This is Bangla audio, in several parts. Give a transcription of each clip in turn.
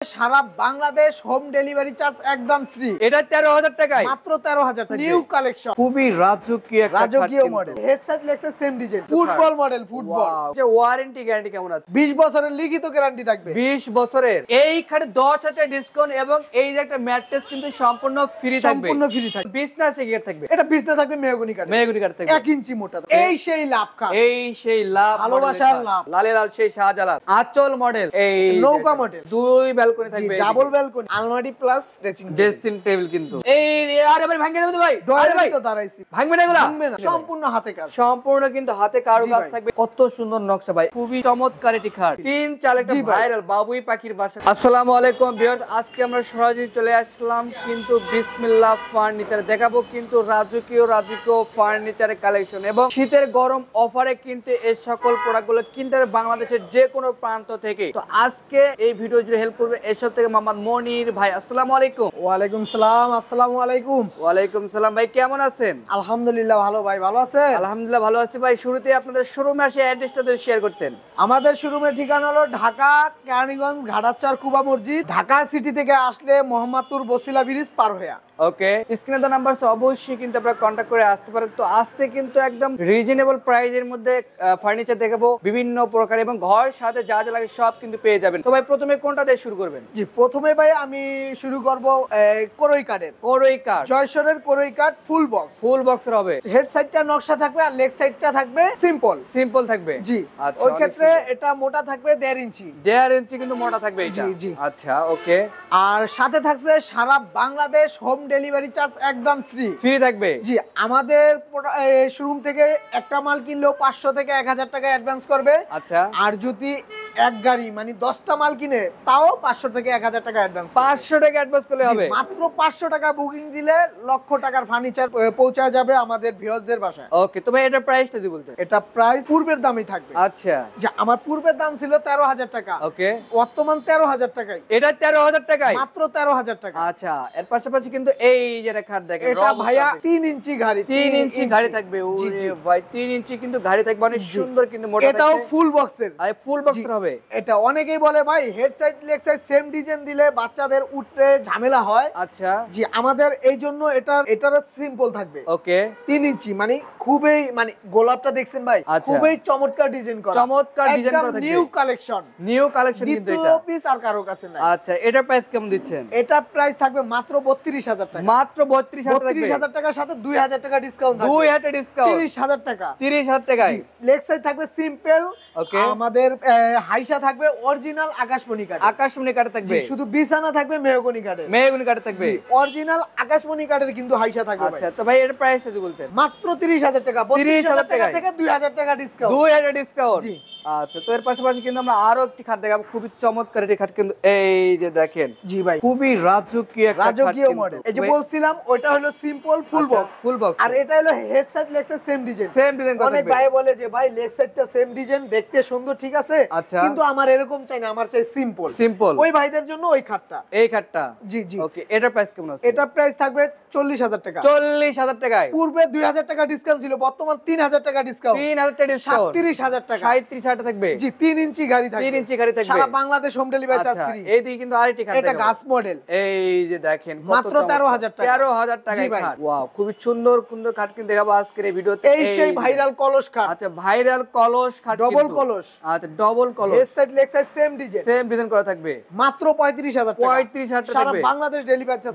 সারা বাংলাদেশ হোম ডেলিভারি চার্জ একদম ফ্রি। এটা 13,000 টাকায় মাত্র 13,000 টাকা। নিউ কালেকশন, খুবই রাজকীয় model. Headset Lexus same design, football model, football. যে ওয়ারেন্টি গ্যারান্টি কেমন আছে? 20 বছরের লিখিত গ্যারান্টি থাকবে। 20 বছরের। এইখানে 10,000 ডিসকাউন্ট এবং এই যে একটা ম্যাট্রেস কিন্তু সম্পূর্ণ ফ্রি থাকবে। সম্পূর্ণ ফ্রি থাকবে। বিজনেস এগিয়ে থাকবে। এটা বিজনেস থাকবে মেহগনি কাঠ। মেহগনি কাঠ থাকবে 1 ইঞ্চি মোটা। এই সেই লাভ কাঠ। এই সেই লাভ, ভালোবাসার লাভ। লালে লাল সেই শাহজালাল। আঁচল মডেল, এই নৌকা মডেল। 2 ব্যালকনি থাকবে। ডাবল ব্যালকনি, আলমারি প্লাস ড্রেসিং টেবিল কিন্তু। এই আরে ভাই ভাঙে দেব তো ভাই। আরে ভাই তো দাঁড়াইছি। ভাঙবে না এগুলা? ভাঙবে না। সম্পূর্ণ হাতে কাজ। সম্পূর্ণ কিন্তু হাতে কারুকাজ থাকবে। কত সুন্দর নকশা ভাই, খুবই চমৎকার এটি খাট। 3-4 একটা ভাইরাল বাবুই পাখির বাসা। আসসালামু আলাইকুম ভিউয়ার্স, আজকে আমরা সরাসরি চলে আসলাম কিন্তু বিসমিল্লাহ ফার্নিচার। দেখাবো কিন্তু রাজকীয় ফার্নিচারের কালেকশন এবং শীতের গরম অফারে কিন্তু এই সকল প্রোডাক্টগুলো কিনতে হবে বাংলাদেশের যে কোনো প্রান্ত থেকে। তো আজকে এই ভিডিও জুড়ে হেল্প করবে এসব থেকে মোহাম্মদ মনির ভাই। আসসালামু আলাইকুম। ওয়ালাইকুম সালাম। আসসালামু আলাইকুম। ওয়ালাইকুম সালাম ভাই, কেমন আছেন? আলহামদুলিল্লাহ ভালো ভাই, ভালো আছেন? আলহামদুলিল্লাহ ভালো আছি ভাই। শুরুতে আপনাদের শোরুমে আসে অ্যাড্রেসটা যদি শেয়ার করতেন। আমাদের শোরুমের ঠিকানা হলো ঢাকা কেরানীগঞ্জ ঘাটাচর কুবা মসজিদ। ঢাকা সিটি থেকে আসলে মোহাম্মদপুর বসিলা ব্রিজ পার হয়ে। ওকে, স্ক্রিনে দেওয়া নাম্বার অবশ্যই কিন্তু আপনারা কন্টাক্ট করে আসতে পারেন। তো আজকে কিন্তু একদম রিজনেবল প্রাইসের মধ্যে ফার্নিচার দেখাবো বিভিন্ন প্রকার এবং ঘর সাথে যা যা লাগে সব কিন্তু পেয়ে যাবেন। তো ভাই প্রথমে কোনটা দিয়ে শুরু করবেন? জি, প্রথমে ভাই আমি শুরু করব কোরই কাঠের। কোরই কাঠ, জয়সরের কোরই কাঠ, ফুল বক্স। ফুল বক্সের হবে। হেড সাইডটা নকশা থাকবে আর লেগ সাইডটা থাকবে সিম্পল থাকবে। জি, আচ্ছা, ওই ক্ষেত্রে এটা মোটা থাকবে 1.5 ইঞ্চি। 1.5 ইঞ্চি কিন্তু মোটা থাকবে এটা। জি জি। আচ্ছা, ওকে। আর সাথে থাকছে সারা বাংলাদেশ হোম ডেলিভারি চার্জ একদম ফ্রি থাকবে। জি, আমাদের শোরুম থেকে একটা মাল কিনলেও 500 থেকে 1000 টাকা অ্যাডভান্স করবে। আচ্ছা, আর যদি এক গাড়ি মানে 10টা মাল কিনে তাও 500 থেকে 1000 টাকা অ্যাডভান্স। 500 টাকা অ্যাডভান্স করলে হবে। মাত্র 500 টাকা বুকিং দিলে লক্ষ টাকার ফার্নিচার পৌঁছায় যাবে আমাদের ভিউয়ারদের বাসায়। ওকে, তো ভাই এটা প্রাইসটা যদি বলতেন। এটা প্রাইস পূর্বের দামই থাকবে। আচ্ছা, যে আমার পূর্বের দাম ছিল 13,000 টাকা। ওকে, বর্তমান 13,000 টাকায়। এটা 13,000 টাকায়, মাত্র 13,000 টাকা। আচ্ছা, এর পাশাপাশি কিন্তু এই যে খাট দেখেন, এটা ভাইয়া 3 ইঞ্চি গাড়ি। 3 ইঞ্চি গাড়ি থাকবে। ওরে ভাই, 3 ইঞ্চি কিন্তু গাড়ি থাকবে, অনেক সুন্দর কিন্তু মোটা থাকবে। এটাও ফুল বক্সের। আর ফুল বক্সের হবে। এটা অনেকেই বলে ভাই head side leg side same design দিলে বাচ্চাদের উঠতে ঝামেলা হয়। আচ্ছা, জি, আমাদের এই জন্য এটার সিম্পল থাকবে। ওকে, 3 ইঞ্চি মানে খুবই মানে গোলাপটা দেখছেন ভাই, খুবই চমৎকার ডিজাইন করা, চমৎকার ডিজাইন করা থাকবে। নিউ কালেকশন কিন্তু এটা দ্বিতীয় পিস আর কারো কাছে নাই। আচ্ছা, এটার প্রাইস কেমন দিচ্ছেন? এটা প্রাইস থাকবে মাত্র 32,000 টাকা। মাত্র 32,000 টাকা। 32,000 টাকার সাথে 2,000 টাকা ডিসকাউন্ট থাকবে। 2,000 ডিসকাউন্ট, 30,000 টাকা। 30,000 টাকায়। লেগ সাইড থাকবে সিম্পল। ওকে, আমাদের হাইসা থাকবে অরিজিনাল আকাশমণি কাঠ। আকাশমণি কাঠ থাকবে। শুধু বিছানা থাকবে মেহগনি কাঠের। মেহগনি কাঠ থাকবে। অরিজিনাল আকাশমণি কাঠের কিন্তু হাইসা থাকবে। আচ্ছা, তো ভাই এর প্রাইস যদি বলতেন। মাত্র 30,000 টাকা। 30,000 টাকা থেকে 2,000 টাকা ডিসকাউন্ট। 2,000 ডিসকাউন্ট। জি। আচ্ছা, তো এর পাশাপাশি কিন্তু আমরা আরো একটি খাট দেখাবো, খুবই চমৎকার একটি খাট কিন্তু। এই যে দেখেন, জি ভাই, খুবই রাজকীয় মডেল। এই যে বলছিলাম ওটা হলো সিম্পল ফুল বক্স। আর এটা হলো head side leg side same design করা। অনেক ভাই বলে যে ভাই লেগ সাইডটা সেম ডিজাইন দেখতে সুন্দর, ঠিক আছে, কিন্তু আমার এরকম চাই না, আমার চাই সিম্পল। ওই ভাইদের জন্য ওই খাটটা, এই খাটটা। জি জি। ওকে, এটার প্রাইস কেমন আছে? এটা প্রাইস থাকবে 40,000 টাকা। 40,000 টাকায়। পূর্বে 2,000 টাকা ডিসকাউন্ট ছিল, বর্তমান 3,000 টাকা ডিসকাউন্ট। 3,000 টাকা ডিসকাউন্ট, 37,000 টাকা। 37,000 থাকবে। জি, 3 ইঞ্চি গাড়ি থাকবে। 3 ইঞ্চি গাড়ি থাকবে। সারা Bangladesh home delivery charge free. এই দিকে কিন্তু আরেকটি খাট এটা গাছ মডেল। এই যে দেখেন, মাত্র 13,000 টাকা। 13,000 টাকায় খাট। ওয়াও, খুবই সুন্দর খাট কিন্তু দেখাবো আজকের এই ভিডিওতে। এই সেই ভাইরাল কলস খাট। আচ্ছা, ভাইরাল কলস খাট, ডবল কলস। আচ্ছা, ডবল কলস, head side leg side same design করা থাকবে। মাত্র 35,000 টাকা। 35,000 টাকা সারা থাকবে। বাংলাদেশ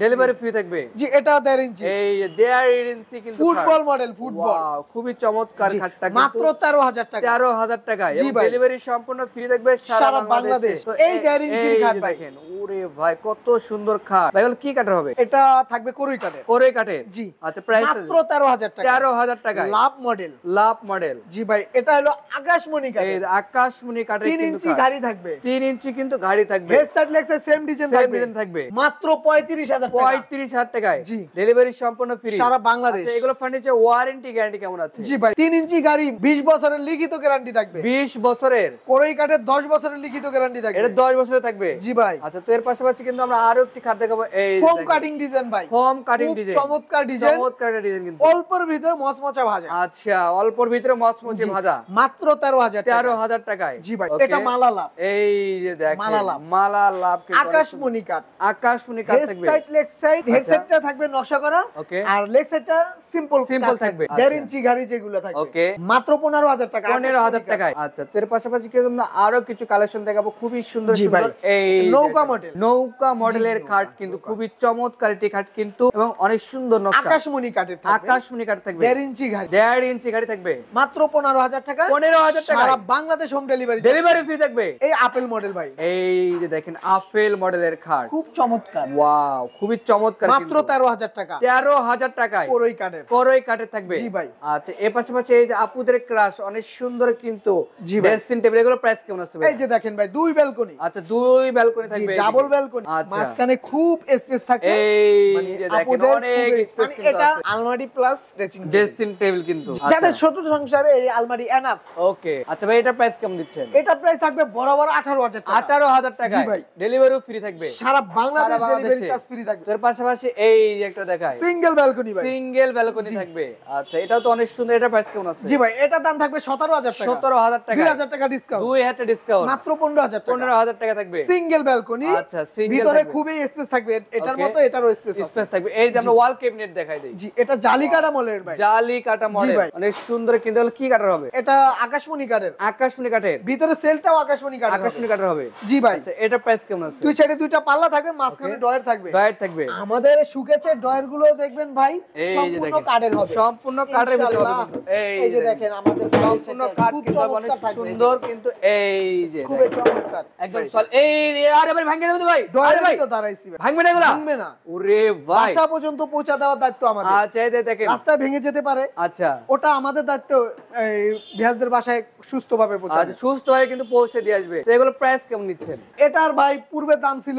ডেলিভারি ফ্রি থাকবে। জি, এটা 1.5 ইঞ্চি। এই 1.5 ইঞ্চি কিন্তু ফুটবল মডেল, ফুটবল। ওয়াও, খুবই চমৎকার খাটটা কিন্তু। মাত্র 13,000 টাকা। 13,000 টাকায় এবং ডেলিভারি সম্পূর্ণ ফ্রি থাকবে সারা বাংলাদেশ। এই 1.5 ইঞ্চির খাট ভাই দেখেন, ওরে ভাই কত সুন্দর খাট। ভাই এগুলো কি কাঠের হবে? এটা থাকবে কোরই কাঠের। কোরই কাঠের। জি। আচ্ছা, প্রাইস মাত্র 13,000 টাকা। 13,000 টাকায়। লাভ মডেল। জি ভাই, এটা হলো আকাশমণি কাঠ। এই আকাশমণি কাঠের 3 ইঞ্চি গাড়ি থাকবে। 3 ইঞ্চি কিন্তু গাড়ি থাকবে। Head side leg side same design থাকবে। মাত্র 35,000 টাকা। 35,000 টাকায়। জি। ডেলিভারি সম্পূর্ণ ফ্রি সারা বাংলাদেশ। আচ্ছা, এগুলো ফার্নিচার ওয়ারেন্টি গ্যারান্টি কেমন আছে? জি ভাই, 3 ইঞ্চি গাড়ি 20 বছরের লিখিত গ্যারান্টি থাকবে। 20 বছরের। কোরই কাঠের 10 বছরের লিখিত গ্যারান্টি থাকবে। এটা 10 বছরের থাকবে। জি ভাই। আচ্ছা, তো এর পাশাপাশি কিন্তু আমরা আরো একটি খাট দেখাবো, এই ফোম কাটিং ডিজাইন ভাই, ফোম কাটিং ডিজাইন, চমৎকার ডিজাইন, চমৎকার ডিজাইন কিন্তু অল্পর ভিতরে মচমচা ভাজা। আচ্ছা, অল্পর ভিতরে মচমচে ভাজা, মাত্র 13,000 টাকায়। জি ভাই, এটা মালালা, এই যে দেখেন মালালা আকাশমণি কাট, আকাশমণি কাট থাকবে। Head side leg side, head সাইডটা থাকবে নকশা করা, ওকে, আর লেগ সাইডটা সিম্পল থাকবে। 1.5 ইঞ্চি ঘাড়ি যেগুলো থাকবে, ওকে, মাত্র 15,000 টাকা, 15,000 টাকায়। আচ্ছা, তো এর পাশাপাশি কি আমরা আরো কিছু কালেকশন দেখাবো, খুবই সুন্দর সুন্দর। এই নৌকা মডেলের খাট কিন্তু খুবই চমৎকার একটি খাট কিন্তু, এবং অনেক সুন্দর নকশা, আকাশমণি কাটের থাকবে, আকাশমণি কাট থাকবে, 1.5 ইঞ্চি ঘাড়ি, 1.5 ইঞ্চি ঘাড়ি থাকবে, মাত্র 15,000 টাকা, 15,000 টাকা, সারা Bangladesh home delivery, delivery free থাকবে। এই আপেল মডেল ভাই, এই যে দেখেন আপেল মডেলের খাট, খুব চমৎকার, ওয়াও, খুবই চমৎকার, মাত্র 13,000 টাকা, 13,000 টাকায় করই কাঠের থাকবে। জি ভাই। আচ্ছা, এর পাশাপাশি এই যে আপুদের ক্রাশ অনেক সুন্দর কিন্তু ড্রেসিং টেবিল, এগুলো প্রাইস কেমন আছে ভাই? এই যে দেখেন ভাই, 2 ব্যালকনি, আচ্ছা 2 ব্যালকনি থাকবে, ডাবল ব্যালকনি, মাঝখানে খুব স্পেস থাকবে, এই যে দেখেন অনেক স্পেস কিন্তু এটা আছে, আলমারি প্লাস ড্রেসিং টেবিল কিন্তু, যাদের ছোট সংসারে এই আলমারি এনাফ। ওকে, আচ্ছা ভাই, এটা প্রাইস কেমন দিচ্ছেন? এটা প্রাইস থাকবে বরাবর 18,000 টাকা, 18,000 টাকা, জি ভাই, ডেলিভারিও ফ্রি থাকবে, সারা বাংলাদেশ ডেলিভারি চার্জ ফ্রি থাকবে। এর পাশাপাশি এই একটা দেখায় সিঙ্গেল ব্যালকনি ভাই, সিঙ্গেল ব্যালকনি থাকবে। আচ্ছা, এটাও তো অনেক সুন্দর, এটা প্রাইস কেমন আছে? জি ভাই, এটা দাম থাকবে 17,000 টাকা, 17,000 টাকা, 2,000 টাকা ডিসকাউন্ট, 2 ডিসকাউন্ট, মাত্র 15,000 টাকা, 15,000 টাকা থাকবে, সিঙ্গেল ব্যালকনি। আচ্ছা, সিঙ্গেল, ভিতরে খুবই স্পেস থাকবে, এটার মতো এটারও স্পেস থাকবে। এই যে আমরা ওয়াল ক্যাবিনেট দেখাই দেই, জি, এটা জালি কাটা মডেলের ভাই, জালি কাটা মডেল, অনেক সুন্দর কিন্তু। কি কাটার হবে? এটা আকাশমণি কাঠের, আকাশমণি কাঠের, ভিতরে সেলটাও আকাশমণি কাঠের, আকাশমণি কাটার হবে। জি ভাই। আচ্ছা, এটা প্রাইস কেমন আছে? দুই সাইডে দুইটা পাল্লা থাকবে, মাঝখানে ডয়ার থাকবে, ডয়ার থাকবে। আমাদের সুকেছে ডয়ার গুলো দেখবেন ভাই, সম্পূর্ণ কাঠের হবে, সম্পূর্ণ কাঠের ভিতরে হবে। এই যে দেখেন আমাদের সম্পূর্ণ কাঠ কিন্তু অনেক সুন্দর কিন্তু, এই যে খুব চমৎকার একদম সল। এই আরে ভাই ভাঙে দেবে তো ভাই, ডয়ার ভাই তো দাঁড়াইছি ভাই, ভাঙবে না এগুলা? ভাঙবে না, ওরে ভাই, বাসা পর্যন্ত পৌঁছা দেওয়ার দায়িত্ব আমাদের। আচ্ছা, এই দেখেন রাস্তায় ভেঙে যেতে পারে, আচ্ছা, ওটা আমাদের দায়িত্ব, এই ভিউয়ারদের বাসায় সুস্থভাবে পৌঁছানো। আচ্ছা, সুস্থ হয়ে কিন্তু পৌঁছে দিয়ে আসবে। তো এগুলো প্রাইস কেমন নিচ্ছেন? এটার ভাই পূর্বে দাম ছিল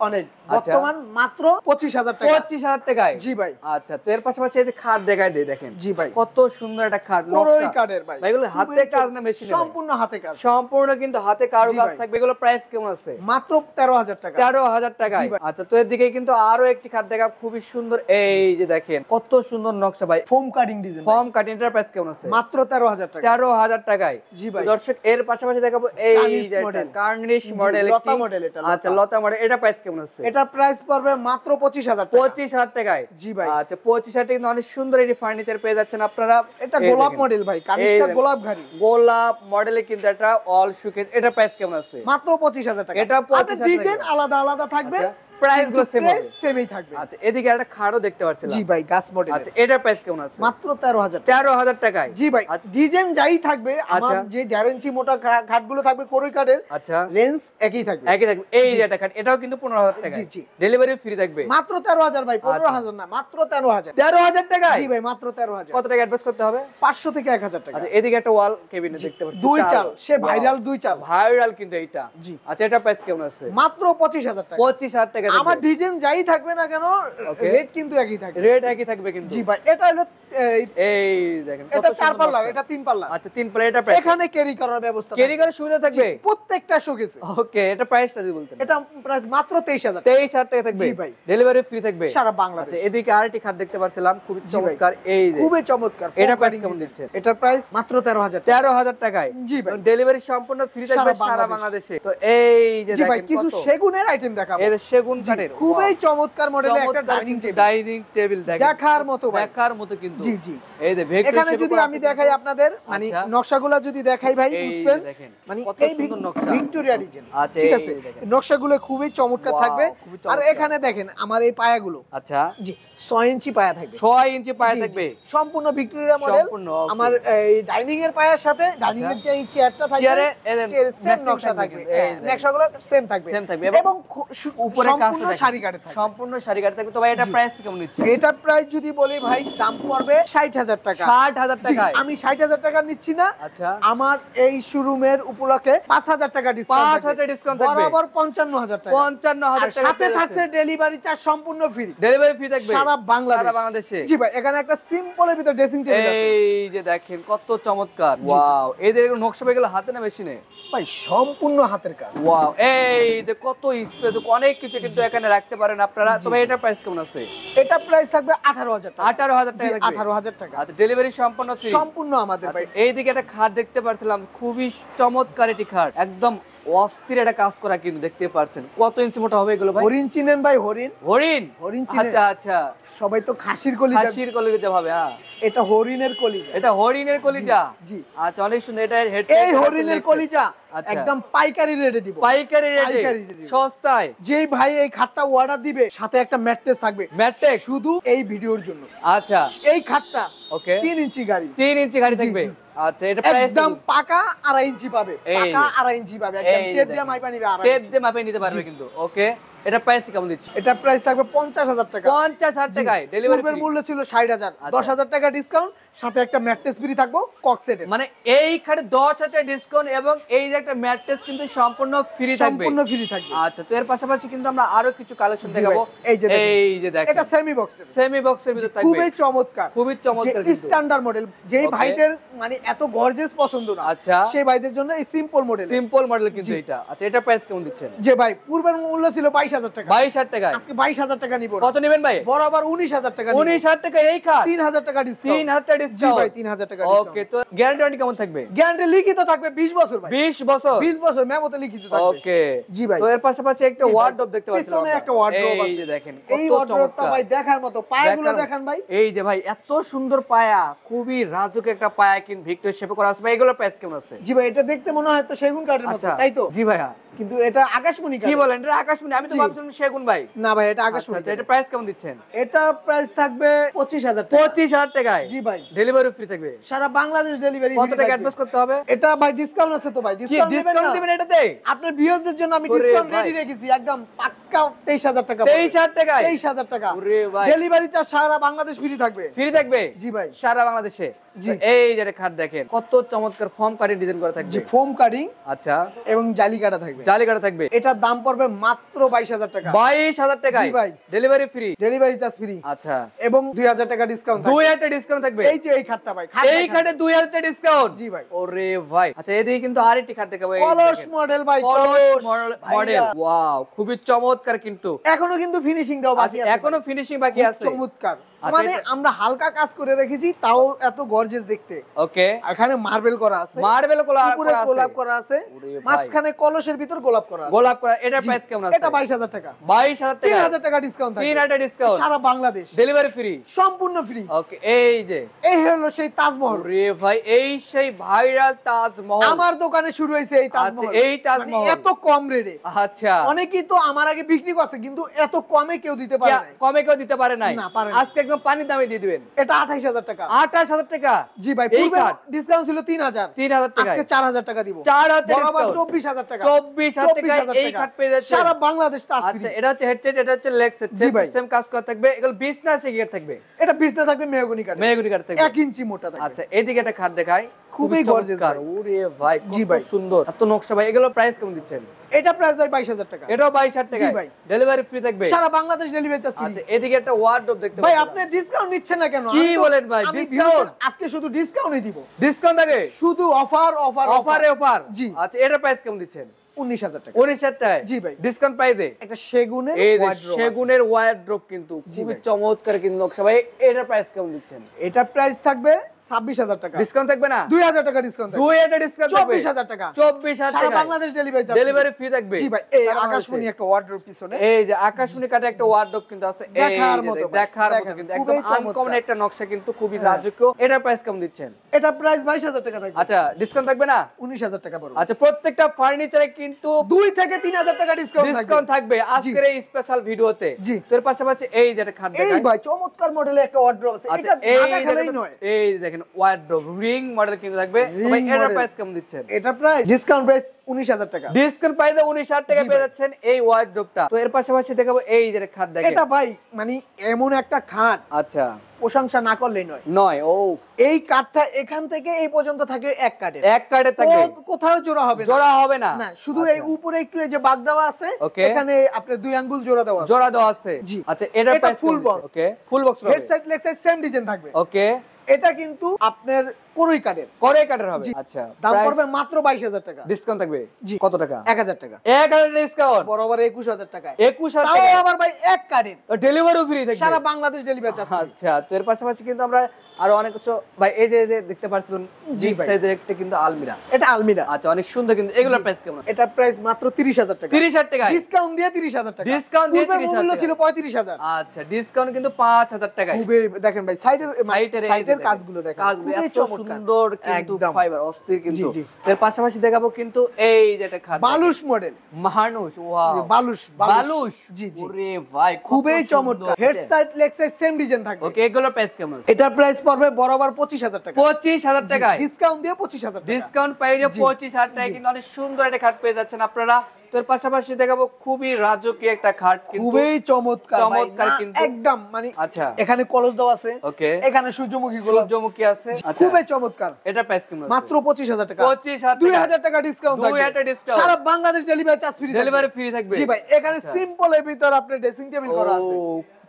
অনেক, বর্তমান মাত্র 25,000 টাকা, 25,000 টাকায়। জি ভাই। আচ্ছা, তো এর পাশাপাশি এই যে খাট দেখায় দেই, দেখেন জি ভাই, কত সুন্দর একটা খাট, পুরোই কাঠের ভাই, এগুলো হাতে কাজ না মেশিনে? সম্পূর্ণ হাতে কাজ, সম্পূর্ণ কিন্তু হাতে কারুকাজ থাকবে। এগুলো প্রাইস কেমন আছে? মাত্র 13,000 টাকা, 13,000 টাকায়। আচ্ছা, তো এর দিকে কিন্তু আরো একটি খাট দেখা, খুবই সুন্দর। এই যে দেখেন কত সুন্দর নকশা ভাই, foam cutting design, form cutting, এর প্রাইস কেমন আছে? মাত্র 13,000 টাকা, 13,000 টাকায়। জি ভাই। দর্শক, এর পাশাপাশি দেখাবো এই যে কার্নিশ মডেল, লতা মডেল, এটা আচ্ছা লতা মডেল, এটা প্রাইস কেমন আছে? এটা প্রাইস পড়বে মাত্র 25,000 টাকা, 25,000 টাকায়। জি ভাই। আচ্ছা, 25,000 টাকা অনেক সুন্দর এই ফার্নিচার পেয়ে যাচ্ছেন আপনারা। এটা গোলাপ মডেল ভাই, কানিষ্টা গোলাপ ঘাড়ি, গোলাপ মডেলে কিন্তু এটা অল সুকেজ, এটা প্রাইস কেমন আছে? মাত্র 25,000 টাকা, এটা 25,000 ডিজাইন আলাদা আলাদা থাকবে, প্রাইস গুলো সেমই থাকবে। আচ্ছা, এদিকে একটা খাটও দেখতে পাচ্ছিলাম, জি ভাই, গাছ মডেল। আচ্ছা, এটার প্রাইস কেমন আছে? মাত্র 13,000 13,000 টাকায়। জি ভাই, ডিজাইন যাই থাকবে, আমার যে 1.5 ইঞ্চি মোটা খাটগুলো থাকবে কোরই কাঠের, আচ্ছা, রেঞ্জ একই থাকবে, একই থাকবে। এই যে এটা খাট, এটাও কিন্তু 15,000 টাকা, জি জি, ডেলিভারি ফ্রি থাকবে। মাত্র 13,000 ভাই, 15,000 না, মাত্র 13,000। 13,000 টাকায়? জি ভাই, মাত্র 13,000। কত টাকা অ্যাডভান্স করতে হবে? 500 থেকে 1,000 টাকা। আচ্ছা, এদিকে একটা ওয়াল কেবিনেট দেখতে পাচ্ছি, 2 চাল, সে ভাইরাল 2 চাল, ভাইরাল কিন্তু এইটা। জি। আচ্ছা, এটা প্রাইস কেমন আছে? মাত্র 25,000 টাকা, 25,000 টাকা। আমার ডিজাইন যাই থাকবে না কেন, রেট কিন্তু একই থাকবে, রেট একই থাকবে কিন্তু। জি ভাই, এটা হলো এই দেখেন এটা 4 পাল্লা, এটা 3 পাল্লা। আচ্ছা, 3 পাল্লা, এটা প্রাইস এখানে ক্যারি করার ব্যবস্থা, ক্যারি করার সুবিধা থাকবে প্রত্যেকটা শোকেসে। ওকে, এটা প্রাইসটা যদি বলতেন। এটা প্রাইস মাত্র 23,000 23,000 টাকা থাকবে, জি ভাই, ডেলিভারি ফ্রি থাকবে সারা বাংলাদেশ। আচ্ছা, এদিকে আরেকটি খাট দেখতে পাচ্ছিলাম, খুব চমৎকার, এই যে খুবই চমৎকার। এটা প্রাইস কেমন দিচ্ছে? এটার প্রাইস মাত্র 13,000 13,000 টাকায়। জি ভাই, ডেলিভারি সম্পূর্ণ ফ্রি থাকবে সারা বাংলাদেশে। তো এই যে জি ভাই, দেখেন কিছু সেগুনের আইটেম দেখাবো, এই সেগুন কাঠের খুবই চমৎকার মডেলের একটা ডাইনিং টেবিল দেখেন, দেখার মতো ভাই, দেখার মতো কিন্তু। জি জি, এই যে এখানে যদি আমি দেখাই আপনাদের, মানে নকশাগুলো যদি দেখাই ভাই, বুঝবেন মানে এই ভিক্টোরিয়া ডিজাইন। আচ্ছা, ঠিক আছে, নকশাগুলো খুবই চমৎকার থাকবে। আর এখানে দেখেন আমার এই পায়াগুলো, আচ্ছা জি 6 ইঞ্চি পায়া থাকবে, 6 ইঞ্চি পায়া থাকবে, সম্পূর্ণ ভিক্টোরিয়া মডেল। আমার এই ডাইনিং এর পায়ার সাথে ডাইনিং এর যে এই চেয়ারটা থাকবে, সেম নকশা থাকবে, নকশাগুলো সেম থাকবে, এবং উপরে কাজ সম্পূর্ণ শাড়ি কাটে থাকবে, সম্পূর্ণ শাড়ি কাটে থাকবে। তো ভাই এটা প্রাইস কেমন নিচ্ছে? এটা প্রাইস যদি বলি ভাই দাম পড়বে ৬০,০০০ টাকা। ৬০,০০০ টাকায়? আমি ৬০,০০০ টাকা নিচ্ছি না। আচ্ছা, আমার এই শোরুমের উপলক্ষে ৫,০০০ টাকা ডিসকাউন্ট, ৫,০০০ ডিসকাউন্ট থাকবে, বরাবর ৫৫,০০০ টাকা। ৫৫,০০০ টাকা সাথে থাকছে ডেলিভারি চার্জ সম্পূর্ণ ফ্রি, ডেলিভারি ফ্রি থাকবে সারা বাংলাদেশে। জি ভাই, এখানে একটা সিম্পলের ভিতর ড্রেসিং টেবিল আছে। এই যে দেখেন কত চমৎকার, ওয়াও। এদের নকশা পেয়ে গেল হাতে না মেশিনে? ভাই সম্পূর্ণ হাতের কাজ, ওয়াও। এই যে কত স্পেস, অনেক কিছু কিন্তু এখানে রাখতে পারেন আপনারা। তবে এটা প্রাইস কেমন আছে? এটা প্রাইস থাকবে 18,০০০ টাকা। 18,০০০ টাকা থাকবে, 18,০০০ টাকা। আচ্ছা, ডেলিভারি সম্পূর্ণ ফ্রি, সম্পূর্ণ আমাদের ভাই। এইদিকে একটা খাট দেখতে পারছিলাম, খুবই চমৎকার একটি খাট, একদম অস্থির একটা কাজ করা কিন্তু দেখতে পারছেন। কত ইঞ্চি মোটা হবে এগুলো ভাই? হরিণ চিনেন ভাই? হরিণ, হরিণ, হরিণ চিনেন? আচ্ছা আচ্ছা, সবাই তো খাসির কলিজা, খাসির কলিজা ভাবে। হ্যাঁ, এটা হরিণের কলিজা। এটা হরিণের কলিজা? জি। আচ্ছা, অনেক সুন্দর। এটা এই হরিণের কলিজা একদম পাইকারি রেটে দিব, পাইকারি রেটে, সস্তায়। যেই ভাই এই খাটটা অর্ডার দিবে সাথে একটা ম্যাট্রেস থাকবে, ম্যাট্রেস শুধু এই ভিডিওর জন্য। আচ্ছা, এই খাটটা ওকে 3 ইঞ্চি গাড়ি, 3 ইঞ্চি গাড়ি থাকবে। আচ্ছা, এটা প্রাইস একদম পাকা 2.5 ইঞ্চি পাবে, পাকা 2.5 ইঞ্চি পাবে, একদম টেপ দিয়ে মাইপা নিবে, 2.5 টেপ দিয়ে মাপে নিতে পারবে কিন্তু। ওকে, এটা প্রাইস কেমন দিচ্ছে? এটা প্রাইস থাকবে 50,০০০ টাকা। 50,০০০ টাকায় ডেলিভারি ফ্রি। মূল্য ছিল 60,০০০, 10,০০০ টাকা ডিসকাউন্ট, সাথে একটা ম্যাট্রেস ফ্রি থাকবো কক্স সেটের। মানে এই খাটে 10,০০০ ডিসকাউন্ট এবং এই যে একটা ম্যাট্রেস কিন্তু সম্পূর্ণ ফ্রি থাকবে, সম্পূর্ণ ফ্রি থাকবে। আচ্ছা, তো এর পাশাপাশি কিন্তু আমরা আরো কিছু কালেকশন দেখাবো। এই যে দেখেন, এটা সেমি বক্সের, সেমি বক্সের ভিতর থাকবে, খুবই চমৎকার, খুবই চমৎকার কিন্তু স্ট্যান্ডার্ড মডেল। যেই ভাইদের মানে এত গর্জিয়াস পছন্দ না, আচ্ছা, সেই ভাইদের জন্য এই সিম্পল মডেল, সিম্পল মডেল কিন্তু এটা। আচ্ছা, এটা প্রাইস কেমন দিচ্ছেন? যে ভাই পূর্বের মূল্য ছিল 22,০০০ টাকা, 22,০০০ টাকায় আজকে 22,০০০ টাকা নিব। কত নেবেন ভাই? বরাবর 19,০০০ টাকা, 19,০০০ টাকা এই খাট, 3,০০০ টাকা ডিসকাউন্ট, 3,০০০ টাকা জি ডিসকাউন্ট। ভাই 3,০০০ টাকা ডিসকাউন্ট। ওকে, তো গ্যারান্টি কেমন থাকবে? গ্যারান্টি লিখিত থাকবে 20 বছর ভাই, 20 বছর, 20 বছর মেমোতে লিখিত থাকবে। ওকে, জি ভাই। তো এর পাশাপাশি একটা ওয়ার্ডরোব দেখতে পাচ্ছেন, পিছনে একটা ওয়ার্ডরোব আছে, এই যে দেখেন এই কত ওয়ার্ডরোবটা চমৎকার ভাই দেখার মতো। পায়াগুলো দেখেন ভাই, এই যে ভাই এত সুন্দর পায়া, খুবই রাজুক একটা পায়া কিন্তু ভিক্টর শেপে করা আছে ভাই। এগুলোর প্রাইস কেমন আছে? জি ভাই, এটা দেখতে মনে হয় তো সেগুন কাঠের মতো, তাই তো? জি ভাইয়া, কিন্তু এটা আকাশমণি কাঠ। কি বলেন, এটা আকাশমণি? আমি তো ভাবছিলাম সেগুন ভাই। না ভাই, এটা আকাশমণি। আচ্ছা, এটা প্রাইস কেমন দিচ্ছেন? এটা প্রাইস থাকবে 25,০০০ টাকা। 25,০০০ টাকায়? জি ভাই, ডেলিভারি ফ্রি থাকবে, সারা বাংলাদেশ ডেলিভারি। কত টাকা অ্যাডভান্স করতে হবে? এটা ভাই ডিসকাউন্ট আছে তো ভাই, কি ডিসকাউন্ট দিবেন এটাতে? আপনার ভিউয়ারদের জন্য আমি ডিসকাউন্ট রেডি রেখেছি, একদম পাক্কা 23,০০০ টাকা। 23,০০০ টাকায়? 23,০০০ টাকা। ওরে ভাই, ডেলিভারি চার্জ সারা বাংলাদেশ ফ্রি থাকবে। ফ্রি থাকবে? জি ভাই, সারা বাংলাদেশে। জি। এই যে খাট দেখেন কত চমৎকার ফর্ম কাটিং ডিজাইন করা থাকবে। জি, ফোম কাটিং, আচ্ছা, এবং জালি কাটা থাকবে, জালি কাটা থাকবে। এটার দাম পড়বে মাত্র 22,০০০ টাকা। 22,০০০ টাকায়? জি ভাই, delivery free, delivery charge free. আচ্ছা, এবং 2,০০০ টাকা ডিসকাউন্ট থাকবে। 2,০০০ টাকা ডিসকাউন্ট থাকবে। এই যে এই খাটটা ভাই, এই খাটে 2,০০০ টাকা ডিসকাউন্ট? জি ভাই। ওরে ভাই, আচ্ছা, এদিকে কিন্তু আরেকটি খাট দেখাবো। কলস মডেল ভাই, কলস মডেল, ওয়াও, খুবই চমৎকার কিন্তু। এখনো কিন্তু ফিনিশিং দাও বাকি আছে, এখনো ফিনিশিং বাকি আছে। চমৎকার, মানে আমরা হালকা কাজ করে রেখেছি, তাও এত গর্জিয়াস দেখতে। ওকে, এখানে মার্বেল করা আছে, মার্বেল উপরে গোলাপ করা আছে, মাঝখানে কলসের ভিতর গোলাপ করা আছে। গোলাপ করা। এটা প্রাইস কেমন আছে? এটা 22,০০০ টাকা। 22,০০০ টাকা? 3,০০০ টাকা ডিসকাউন্ট থাকবে। 3,০০০ ডিসকাউন্ট, সারা বাংলাদেশ ডেলিভারি ফ্রি, সম্পূর্ণ ফ্রি। ওকে, এই যে এই হলো সেই তাজমহল রে ভাই, এই সেই ভাইরাল তাজমহল আমার দোকানে শুরু হয়েছে। এই তাজমহল, আচ্ছা, এই তাজমহল মানে এত কম রেটে। আচ্ছা, অনেকেই তো আমার আগে বিক্রি করছে, কিন্তু এত কমে কেউ দিতে পারে না। কমে কেউ দিতে পারে নাই, না, পারে না। আজকে একদম পানির দামে দিয়ে দিবেন। এটা 28,০০০ টাকা। 28,০০০ টাকা? জি ভাই, পূর্বে ডিসকাউন্ট ছিল 3,০০০, 3,০০০ টাকা, আজকে 4,০০০ টাকা দিব। 4,০০০ বরাবর ডিসকাউন্ট, 24,০০০ টাকা। 24,০০০ টাকা এই খাট পেয়ে যাচ্ছে সারা বাংলাদেশ টাচ ফ্রি। আচ্ছা, এটা হচ্ছে হেডসেট, এটা হচ্ছে লেগ সেট, জি ভাই। সেম কাজ করা থাকবে। এগুলো বিজনেস এগিয়ে থাকবে। এটা বিজনেস থাকবে মেহগনি কাঠ, মেহগনি কাঠ থাকবে, 1 ইঞ্চি মোটা থাকবে। আচ্ছা, এদিকে একটা খাট দেখাই, খুবই গর্জিয়াস ভাই। ওরে ভাই, জি কত ভাই, সুন্দর, এত নকশা ভাই। এগুলো প্রাইস কেমন দিচ্ছেন? এটা প্রাইস ভাই 22,০০০ টাকা। এটাও 22,০০০ টাকা? জি ভাই, ডেলিভারি ফ্রি থাকবে, সারা বাংলাদেশ ডেলিভারি চার্জ ফ্রি। আচ্ছা, এদিকে একটা ওয়ার্ডরোব দেখতে ভাই, পাচ্ছেন। আপনি ডিসকাউন্ট নিচ্ছেন না কেন? কি বলেন ভাই, ডিসকাউন্ট? আজকে শুধু ডিসকাউন্টই দিব। ডিসকাউন্ট থাকে? শুধু অফার অফার অফারে অফার। জি। আচ্ছা, এটার প্রাইস কেমন দিচ্ছেন? 19,০০০ টাকা। 19,০০০ টাকা? জি ভাই, ডিসকাউন্ট প্রাইসে একটা সেগুনের এই ওয়ার্ডরোব আছে। সেগুনের ওয়ার্ডরোব কিন্তু খুবই চমৎকার কিন্তু নকশা ভাই। এটার প্রাইস কেমন দিচ্ছেন? এটা প্রাইস থাকবে 26,০০০ টাকা। ডিসকাউন্ট থাকবে না? 2,০০০ টাকা ডিসকাউন্ট থাকবে। 2,০০০ ডিসকাউন্ট থাকবে? 24,০০০ টাকা। 24,০০০ সারা টাকা? Bangladesh delivery charge, delivery free থাকবে? জি ভাই, এই আকাশমণি একটা ওয়ার্ডরোব পিছনে, এই যে আকাশমণি কাটে একটা ওয়ার্ডরোব কিন্তু আছে, এই দেখার যে মতো ভাই, দেখার মতো কিন্তু একদম খুবই চমৎকার। আনকমন একটা নকশা কিন্তু, খুবই রাজকীয়। এটার প্রাইস কেমন দিচ্ছেন? এটা প্রাইস 22,০০০ টাকা থাকবে। আচ্ছা, ডিসকাউন্ট থাকবে না? 19,০০০ টাকা পড়বে। আচ্ছা, প্রত্যেকটা ফার্নিচারে কিন্তু 2 থেকে 3,০০০ টাকা ডিসকাউন্ট থাকবে আজকের এই স্পেশাল ভিডিওতে। জি। এর পাশাপাশি এই যে একটা খাট এই দেখাই, ভাই চমৎকার মডেলের একটা ওয়ার্ডরোব আছে। আচ্ছা, এটা না দেখালেই নয়। এই দেখেন দেখেন ওয়ার্ডরোব রিং মডেল কিন্তু থাকবে। তবে এটার প্রাইস কেমন দিচ্ছেন? এটা প্রাইস ডিসকাউন্ট প্রাইস 19,000 টাকা। ডিসকাউন্ট প্রাইসে 19,000 টাকা পেয়ে যাচ্ছেন এই ওয়ার্ডরোবটা। তো এর পাশাপাশি দেখাবো এই যে খাট দেখেন। এটা ভাই মানে এমন একটা খাট, আচ্ছা প্রশংসা না করলেই নয়। ও এই কাঠটা এখান থেকে এই পর্যন্ত থাকে এক কাঠে থাকবে, কোথাও জোড়া হবে না না, শুধু এই উপরে একটু এই যে বাগ দেওয়া আছে, এখানে আপনার 2 আঙ্গুল জোড়া দেওয়া আছে। জি আচ্ছা, এটার price full box. Okay, full box head side leg side same design থাকবে। ওকে, এটা কিন্তু আপনার কোরই কাঠের হবে। আচ্ছা, দাম পড়বে মাত্র 22,000 টাকা। ডিসকাউন্ট থাকবে কত টাকা? 1,000 টাকা। 1,000 ডিসকাউন্ট, বরাবর 21,000 টাকা। 21,000 টাকা। তাও আবার ভাই এক কাঠের, তো ডেলিভারিও ফ্রি থাকবে সারা বাংলাদেশ ডেলিভারি চার্জ। আচ্ছা, তো এর পাশাপাশি কিন্তু আমরা আরো অনেক কিছু ভাই এই যে দেখতে পাচ্ছেন বিগ সাইজের একটা কিন্তু আলমিরা। এটা আলমিরা, আচ্ছা অনেক সুন্দর কিন্তু। এগুলোর প্রাইস কেমন? এটা প্রাইস মাত্র 30,000 টাকা। 30,000 টাকা ডিসকাউন্ট দিয়ে 30,000 টাকা। ডিসকাউন্ট দিয়ে 30,000 মূল্য ছিল 35,000। আচ্ছা, ডিসকাউন্ট কিন্তু 5,000 টাকা। খুবই দেখেন ভাই সাইডের কাজগুলো দেখেন, খুবই সুন্দর কিন্তু ফাইবার অস্থির কিন্তু। এর পাশাপাশি দেখাবো কিন্তু এই যে একটা খাট বালুশ মডেল। ওয়াও, বালুশ। জি জি, ওরে ভাই খুবই চমৎকার। Head side leg side same design থাকবে। ওকে, এগুলোর প্রাইস কেমন? এটা প্রাইস পড়বে বরাবর 25,000 টাকা। 25,000 টাকা ডিসকাউন্ট দিয়ে 25,000 টাকা। ডিসকাউন্ট পাইলে 25,000 টাকা কিন্তু অনেক সুন্দর একটা খাট পেয়ে যাচ্ছেন আপনারা। তো এর পাশাপাশি দেখাবো খুবই রাজকীয় একটা খাট, খুবই চমৎকার কিন্তু একদম মানে। আচ্ছা, এখানে কলস দেওয়া আছে, ওকে, এখানে সূর্যমুখী আছে। আচ্ছা, খুবই চমৎকার। এটা প্রাইস কেমন? মাত্র 25,000 টাকা। 25,000 2,000 টাকা ডিসকাউন্ট থাকবে। 2,000 ডিসকাউন্ট, সারা Bangladesh delivery charge free. Delivery free থাকবে। জি ভাই, এখানে সিম্পল এর ভিতর আপনার ড্রেসিং টেবিল করা আছে।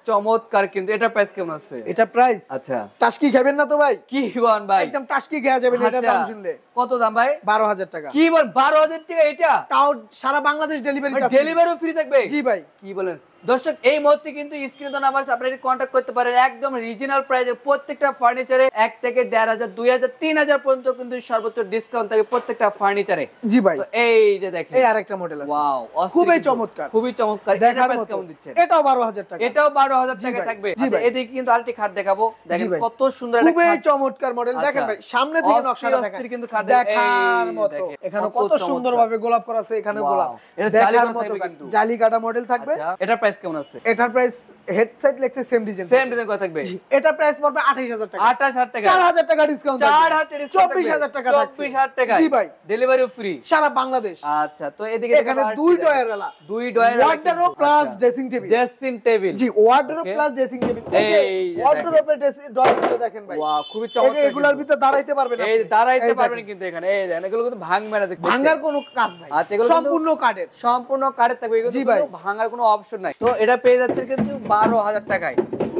চমৎকার কিন্তু। এটা প্রাইস কেমন আছে? এটা প্রাইস, আচ্ছা, টাস্কি খাবেন না তো ভাই? কি বল ভাই, একদম টাস্কি খেয়ে যাবেন। এটা দাম শুনলে কত দাম ভাই? 12,000 টাকা। কি বল, 12,000 টাকা? এটা তাও সারা বাংলাদেশ ডেলিভারি চার্জ। ডেলিভারিও ফ্রি থাকবে? জি ভাই। কি বলেন দর্শক, এই মুহূর্তে কিন্তু স্ক্রিনে তো নাম্বার আছে, আপনারা কন্টাক্ট করতে পারেন। একদম রিজিনাল প্রাইসে প্রত্যেকটা ফার্নিচারে 1 থেকে 1,500, 2,000, 3,000 পর্যন্ত কিন্তু সর্বোচ্চ ডিসকাউন্ট থাকে প্রত্যেকটা ফার্নিচারে। জি ভাই। তো এই যে দেখেন, এই আরেকটা মডেল আছে। ওয়াও, খুবই চমৎকার, খুবই চমৎকার। এটা প্রাইস মতো কেমন দিচ্ছেন? এটাও 12,000 টাকা। এটাও 12,000 টাকা থাকবে। আচ্ছা, এদিকে কিন্তু আরেকটি খাট দেখাবো। দেখেন কত সুন্দর একটা খুবই খাট, চমৎকার মডেল। দেখেন ভাই, সামনে থেকে নকশাটা দেখেন, কিন্তু খাট দেখার মতো। এখানে কত সুন্দরভাবে গোলাপ করা আছে, এখানে গোলাপ। এটা দেখার মতো জালি কাটা মডেল থাকবে। আচ্ছা, এটার প্রাইস কেমন আছে? এটার প্রাইস হেড সাইড লেগছে সেম ডিজাইন কত থাকবে? এটা প্রাইস পড়বে 28,000 টাকা। 28,000 টাকা। 4,000 টাকা ডিসকাউন্ট। 4,000 ডিসকাউন্ট। 24,000 টাকা থাকছে। 24,000 টাকা। জি ভাই, ডেলিভারিও ফ্রি সারা বাংলাদেশ। আচ্ছা, তো এদিকে এখানে 2 ডয়ারওয়ালা, 2 ডয়ারওয়ালা wardrobe plus dressing table. Dressing table, জি, ওয়ার্ডরোব প্লাস ড্রেসিং টেবিল। এই ওয়ার্ডরোবের ড্রেসিং ডয়ারগুলো দেখেন ভাই, ওয়াও, খুবই চমৎকার। এগুলোর ভিতর দাঁড়াইতে পারবেন আপনি। এই দাঁড়াইতে পারবেন কিন্তু এখানে। এই দেখেন, এগুলো কিন্তু ভাঙবে না, দেখবেন ভাঙার কোনো কাজ নাই। আচ্ছা, এগুলো সম্পূর্ণ কাঠের, সম্পূর্ণ কাঠের থাকবে। এগুলো কিন্তু ভাঙার কোনো অপশন নাই। তো এটা পেয়ে যাচ্ছে কিন্তু 12,000 টাকায়।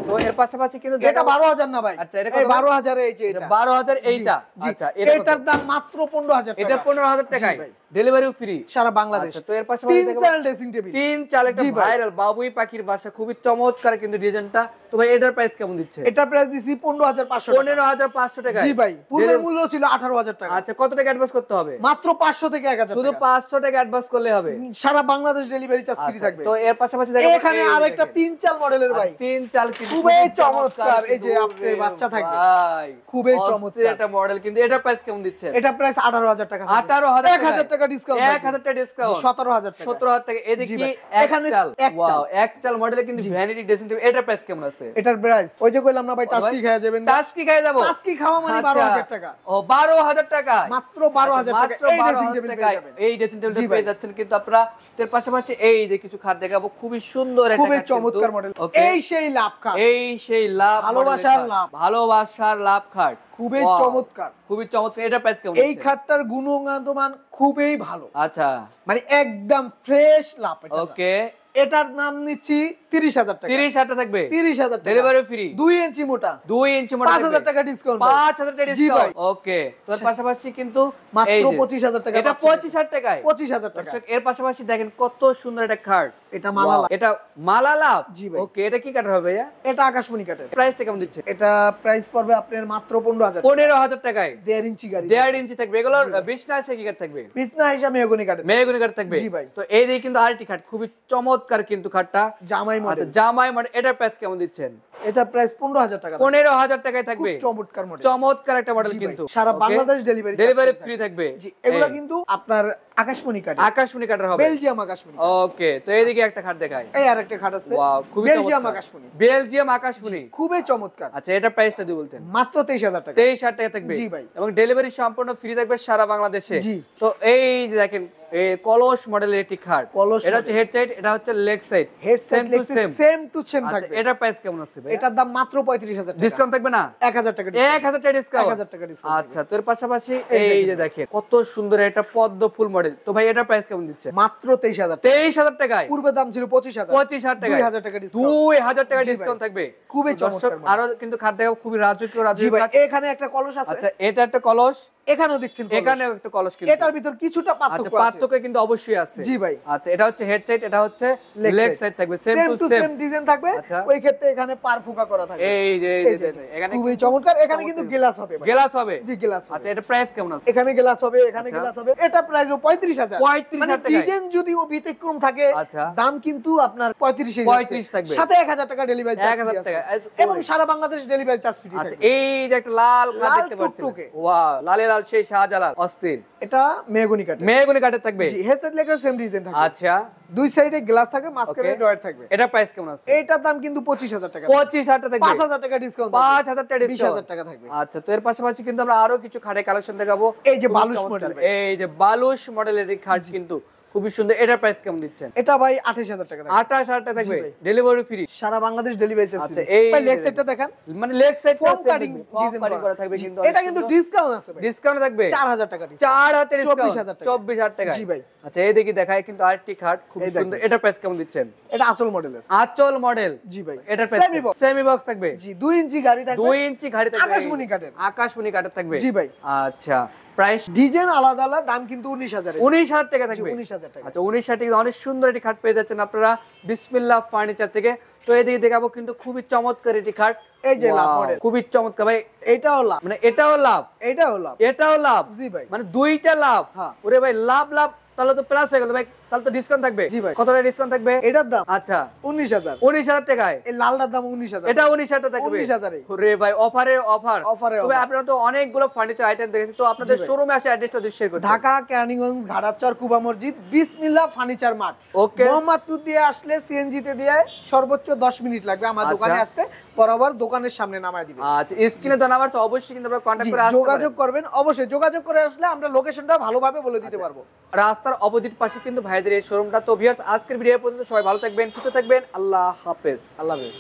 তো এর পাশাপাশি কিন্তু এটা 12,000 না ভাই। আচ্ছা, এটা 12,000 এই যে এটা 12,000 এইটা। আচ্ছা, এটার দাম মাত্র 15,000 টাকা। এটা 15,000 টাকায় ডেলিভারিও ফ্রি সারা বাংলাদেশ। তো এর পাশাপাশি 3 চাল ড্রেসিং টেবিল, 3 চাল একটা ভাইরাল বাবুই পাখির বাসা, খুবই চমৎকার কিন্তু ডিজাইনটা। তো ভাই এটার প্রাইস কেমন দিচ্ছে? এটা প্রাইস দিছি 15,500 টাকা। 15,500 টাকা। জি ভাই, পূর্বের মূল্য ছিল 18,000 টাকা। আচ্ছা, কত টাকা অ্যাডভান্স করতে হবে? মাত্র 500 থেকে 1,000 টাকা। শুধু 500 টাকা অ্যাডভান্স করলে হবে। সারা বাংলাদেশ ডেলিভারি চার্জ ফ্রি থাকবে। তো এর পাশাপাশি দেখেন এখানে আরেকটা 3 চাল মডেলের ভাই, 3 চাল কিন্তু খুবই চমৎকার। এই যে আপনার বাচ্চা থাকবে ভাই, খুবই চমৎকার একটা মডেল কিন্তু। এটার প্রাইস কেমন দিচ্ছেন? এটা প্রাইস 18,000 টাকা। 18,000 1,000 টাকা ডিসকাউন্ট। 1,000 টাকা ডিসকাউন্ট। 17,000 টাকা। 17,000 টাকা। এদিকে এখানে এক চাল, ওয়াও, এক চাল মডেলে কিন্তু ভ্যানিটি ড্রেসিং টেবিল। এটার প্রাইস কেমন আছে? এটার প্রাইস ওই যে কইলাম না ভাই, টাস্কি খাওয়া যাবেন। টাস্কি খাওয়া যাবো। টাস্কি খাওয়া মানে 12,000 টাকা। ও, 12,000 টাকা। মাত্র 12,000 টাকা এই ড্রেসিং টেবিল পেয়ে যাবেন। এই ড্রেসিং টেবিল পেয়ে যাচ্ছেন কিন্তু আপনারা। এর পাশাপাশি এই যে কিছু খাট দেখাবো, খুবই সুন্দর একটা, খুবই চমৎকার মডেল। এই সেই লাভ খাট, এই সেই লাভ, ভালোবাসার লাভ, ভালোবাসার লাভ খাট, খুবই চমৎকার, খুবই চমৎকার। এটা প্রাইস কেমন? এই খাটটার গুণগত মান খুবই ভালো। আচ্ছা, মানে একদম ফ্রেশ লাভ। ওকে, এটার নাম নিচ্ছি 30,000 টাকা। 30,000 টাকা থাকবে। 30,000 টাকা ডেলিভারি ফ্রি। 2 ইঞ্চি মোটা, 2 ইঞ্চি মোটা 5,000 টাকা ডিসকাউন্ট। 5,000 টাকা ডিসকাউন্ট। ওকে, তোর পাশাপাশি কিন্তু মাত্র 25,000 টাকা। এটা 25,000 টাকায়। 25,000 টাকা। এর পাশাপাশি দেখেন কত সুন্দর একটা খাট। এটা মালালা, এটা মালালা। জি ভাই। ওকে, এটা কি কাঠের হবে ভাইয়া? এটা আকাশমণি কাঠের। প্রাইসটা কেমন দিচ্ছে? এটা প্রাইস পড়বে আপনার মাত্র 15,000 টাকা। 15,000 টাকায় 1.5 ইঞ্চি গাড়ি, 1.5 ইঞ্চি থাকবে। এগুলোর বিছনা আছে কি কাঠ থাকবে? বিছনা হিসাবে মেহগনি কাঠের। মেহগনি কাঠ থাকবে। জি ভাই। তো এই দিকে কিন্তু আরেকটি খাট, খুবই চমৎকার কিন্তু খাটটা। জামাই মডেল। জামাই মডেল। এটার প্রাইস কেমন দিচ্ছেন? এটা প্রাইস 15000 টাকা। 15000 টাকায় থাকবে। খুব চমৎকার মডেল, চমৎকার একটা মডেল কিন্তু সারা বাংলাদেশ ডেলিভারি ফ্রি থাকবে। জি, এগুলো কিন্তু আপনার আকাশমণি কাঠের হবে, বেলজিয়াম আকাশমণি। ওকে, তো এইদিকে একটা খাট দেখাই। এই আরেকটা খাট আছে, ওয়াও, খুবই বেলজিয়াম আকাশমণি, খুবই চমৎকার। আচ্ছা, এটা প্রাইসটা দিয়ে বলতেন? মাত্র 23000 টাকা। 23000 টাকা থাকবে। জি ভাই, এবং ডেলিভারি সম্পূর্ণ ফ্রি থাকবে সারা বাংলাদেশে। জি। তো এই যে দেখেন, এই কলস মডেলের একটি খাট, এটা হচ্ছে হেড সাইড, এটা হচ্ছে leg side, same to same থাকবে। এটা প্রাইস কেমন আছে ভাই? এটার দাম মাত্র 35000 টাকা। ডিসকাউন্ট থাকবে না? 1000 টাকা, 1000 টাকা ডিসকাউন্ট। 1000 টাকা ডিসকাউন্ট। আচ্ছা, তো এর পাশাপাশি এই যে দেখেন কত সুন্দর একটা পদ্ম ফুল মডেল। তো ভাই এটা প্রাইস কেমন দিচ্ছে? মাত্র 23000 টাকা। 23000 টাকায়। পূর্বে দাম ছিল 25000। 25000 টাকা, 2000 টাকা ডিসকাউন্ট। 2000 টাকা ডিসকাউন্ট থাকবে। খুবই চমৎকার। আরো কিন্তু খাট দেখাবো, খুবই রাজকীয় জি ভাই, খাট। এখানে একটা কলস আছে। আচ্ছা, এটা একটা কলস, এখানেও দেখছেন কলস, এখানেও একটা কলস কিন্তু। এটার ভিতর কিছুটা পার্থক্য আছে। পার্থক্য কিন্তু অবশ্যই আছে। জি ভাই। আচ্ছা, এটা হচ্ছে হেড সাইড, এটা হচ্ছে লেগ সাইড থাকবে, সেম টু সেম ডিজাইন থাকবে। ওই ক্ষেত্রে এখানে পার ফুকা করা থাকবে। এই যে এখানে খুবই চমৎকার। এখানে কিন্তু গ্লাস হবে ভাই। গ্লাস হবে? জি, গ্লাস। আচ্ছা, এটা প্রাইস কেমন আছে? এখানে গ্লাস হবে, এখানে গ্লাস হবে। এটা প্রাইসও 35000। 35000 টাকা। ডিজাইন যদিও ব্যতিক্রম থাকে, আচ্ছা, দাম কিন্তু আপনার 35 থাকবে। সাথে 1000 টাকা ডেলিভারি চার্জ। 1000 টাকা এবং সারা বাংলাদেশ ডেলিভারি চার্জ ফ্রি থাকবে। আচ্ছা, এই যে একটা লাল কাঠ দেখতে পাচ্ছেন, ওয়াও, লালে লাল সেই শাহজালাল অস্থির। এটা মেহগনি কাঠ, মেহগনি কাঠের থাকবে। জি, হেডসেট লেখা সেম ডিজাইন থাকবে। আচ্ছা, দুই সাইডে গ্লাস থাকবে, মাঝখানে ডয়ার থাকবে। এটা প্রাইস কেমন আছে? এটার দাম কিন্তু 25000 টাকা। 25000 টাকা থাকবে। 5000 টাকা ডিসকাউন্ট। 5000 টাকা ডিসকাউন্ট। 20000 টাকা থাকবে। আচ্ছা, তো এর পাশাপাশি কিন্তু আমরা আরো কিছু খাটের কালেকশন দেখাবো। এই যে বালুশ মডেল, এই যে বালুশ মডেলের এই খাট কিন্তু খুবই সুন্দর। এটা প্রাইস কেমন দিচ্ছেন? এটা ভাই 28000 টাকা। 28000 টাকা থাকবে, ডেলিভারি ফ্রি সারা বাংলাদেশ ডেলিভারি চার্জ। আচ্ছা, এই ভাই লেগ সাইডটা দেখেন, মানে leg side foam cutting design করা থাকবে কিন্তু। এটা কিন্তু ডিসকাউন্ট আছে ভাই। ডিসকাউন্ট থাকবে 4000 টাকা ডিসকাউন্ট। 4000 টাকা ডিসকাউন্ট, 24000 টাকা। 24000 টাকা। জি ভাই। আচ্ছা, এই দেখি দেখায় কিন্তু আরেকটি খাট খুব সুন্দর। এটা প্রাইস কেমন দিচ্ছেন? এটা আসল মডেলের, আচল মডেল। জি ভাই। এটা প্রাইস সেমি বক্স থাকবে। জি, 2 ইঞ্চি গাড়ি থাকবে। 2 ইঞ্চি গাড়ি থাকবে, আকাশমণি কাঠের। আকাশমণি কাঠের থাকবে। জি ভাই। আচ্ছা, প্রাইস ডিজাইন আলাদা আলাদা, দাম কিন্তু 19000। 19000 টাকা থাকবে। 19000 টাকা। আচ্ছা, 19000 টাকা অনেক সুন্দর একটি খাট পেয়ে যাচ্ছেন আপনারা বিসমিল্লাহ ফার্নিচার থেকে। তো এদিকে দেখাবো কিন্তু খুবই চমৎকার একটি খাট। এই যে লাভ মডেল, খুবই চমৎকার ভাই। এটাও লাভ, মানে এটাও লাভ, এটাও লাভ, এটাও লাভ। জি ভাই। মানে দুইটা লাভ। হ্যাঁ। ওরে ভাই, লাভ লাভ, তাহলে তো প্লাস হয়ে গেল ভাই, তাহলে তো ডিসকাউন্ট থাকবে। জি ভাই। কত টাকা ডিসকাউন্ট থাকবে? এটার দাম আচ্ছা 19000। 19000 টাকায়। এই লালটার দাম 19000। এটা 19000 টাকা থাকবে। 19000 ওরে ভাই, অফারে অফার। অফারে তবে আপনারা তো অনেকগুলো ফার্নিচার আইটেম দেখেছেন, তো আপনাদের শোরুমে আসে অ্যাড্রেসটা শেয়ার করুন। ঢাকা কেরানীগঞ্জ ঘাটাচর কুবা মসজিদ, বিসমিল্লাহ ফার্নিচার মার্ট। ওকে, মোহাম্মদপুর দিয়ে আসলে সিএনজি তে দিয়ে সর্বোচ্চ 10 মিনিট লাগবে আমার দোকানে আসতে, বরাবর দোকানের সামনে নামায় দিবেন। আচ্ছা, স্ক্রিনে তো নাম্বার, তো অবশ্যই কিন্তু আপনারা কন্টাক্ট করে আসতে যোগাযোগ করবেন। অবশ্যই যোগাযোগ করে আসলে আমরা লোকেশনটা ভালোভাবে বলে দিতে পারবো। রাস্তার অপোজিট পাশে কিন্তু ভাইদের এই শোরুমটা। তো ভিউয়ার্স, আজকের ভিডিও পর্যন্ত সবাই ভালো থাকবেন, সুস্থ থাকবেন। আল্লাহ হাফেজ। আল্লাহ হাফেজ।